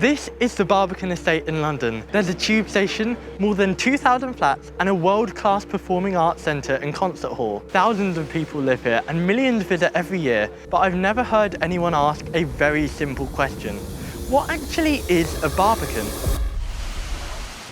This is the Barbican Estate in London. There's a tube station, more than 2,000 flats, and a world-class performing arts centre and concert hall. Thousands of people live here and millions visit every year, but I've never heard anyone ask a very simple question. What actually is a Barbican?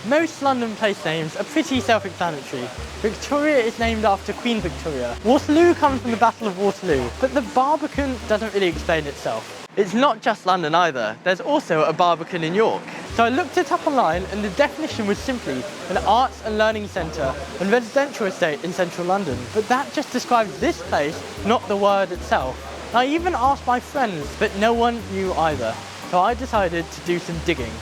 Most London place names are pretty self-explanatory. Victoria is named after Queen Victoria. Waterloo comes from the Battle of Waterloo, but the Barbican doesn't really explain itself. It's not just London either. There's also a Barbican in York. So I looked it up online and the definition was simply an arts and learning centre and residential estate in central London. But that just describes this place, not the word itself. I even asked my friends, but no one knew either. So I decided to do some digging.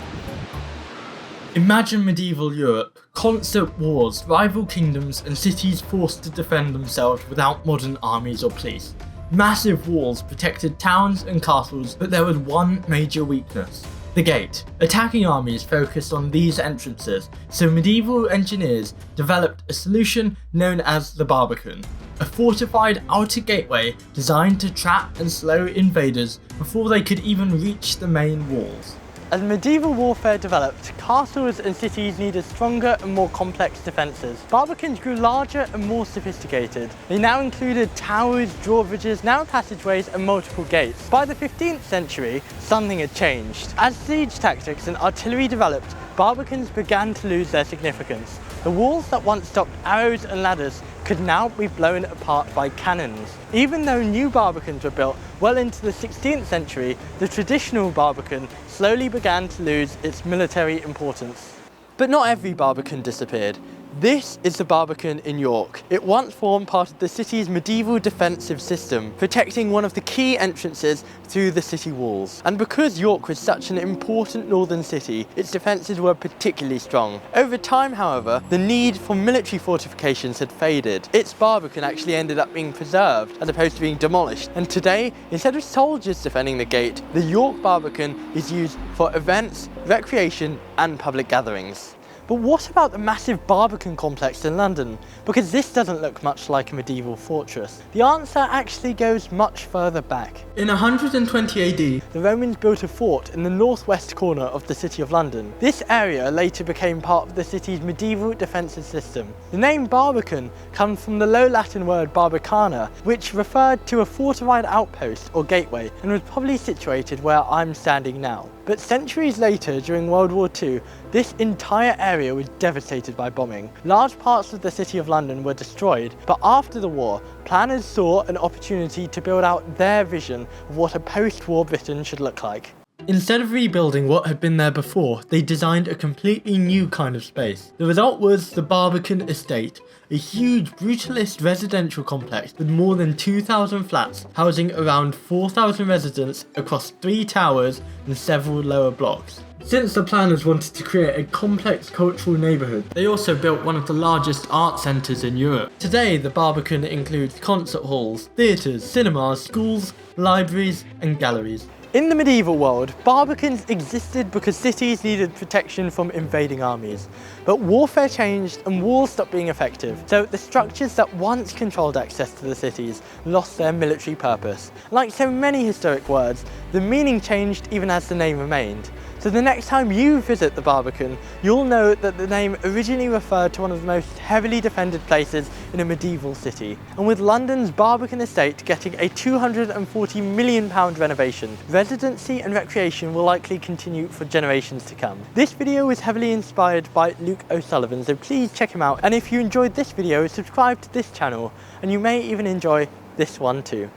Imagine medieval Europe, constant wars, rival kingdoms and cities forced to defend themselves without modern armies or police. Massive walls protected towns and castles, but there was one major weakness: the gate. Attacking armies focused on these entrances, so medieval engineers developed a solution known as the Barbican, a fortified outer gateway designed to trap and slow invaders before they could even reach the main walls. As medieval warfare developed, castles and cities needed stronger and more complex defences. Barbicans grew larger and more sophisticated. They now included towers, drawbridges, narrow passageways and multiple gates. By the 15th century, something had changed. As siege tactics and artillery developed, Barbicans began to lose their significance. The walls that once stopped arrows and ladders could now be blown apart by cannons. Even though new Barbicans were built well into the 16th century, the traditional Barbican slowly began to lose its military importance. But not every Barbican disappeared. This is the Barbican in York. It once formed part of the city's medieval defensive system, protecting one of the key entrances through the city walls. And because York was such an important northern city, its defences were particularly strong. Over time, however, the need for military fortifications had faded. Its Barbican actually ended up being preserved as opposed to being demolished. And today, instead of soldiers defending the gate, the York Barbican is used for events, recreation and public gatherings. But what about the massive Barbican complex in London? Because this doesn't look much like a medieval fortress. The answer actually goes much further back. In 120 AD, the Romans built a fort in the northwest corner of the City of London. This area later became part of the city's medieval defensive system. The name Barbican comes from the Low Latin word Barbicana, which referred to a fortified outpost or gateway and was probably situated where I'm standing now. But centuries later, during World War II, this entire area was devastated by bombing. Large parts of the City of London were destroyed, but after the war, planners saw an opportunity to build out their vision of what a post-war Britain should look like. Instead of rebuilding what had been there before, they designed a completely new kind of space. The result was the Barbican Estate, a huge brutalist residential complex with more than 2,000 flats, housing around 4,000 residents across 3 towers and several lower blocks. Since the planners wanted to create a complex cultural neighbourhood, they also built one of the largest art centres in Europe. Today, the Barbican includes concert halls, theatres, cinemas, schools, libraries and galleries. In the medieval world, Barbicans existed because cities needed protection from invading armies. But warfare changed and wars stopped being effective, so the structures that once controlled access to the cities lost their military purpose. Like so many historic words, the meaning changed even as the name remained. So the next time you visit the Barbican, you'll know that the name originally referred to one of the most heavily defended places in a medieval city. And with London's Barbican Estate getting a £240 million renovation, residency and recreation will likely continue for generations to come. This video was heavily inspired by Luke O'Sullivan, so please check him out. And if you enjoyed this video, subscribe to this channel, and you may even enjoy this one too.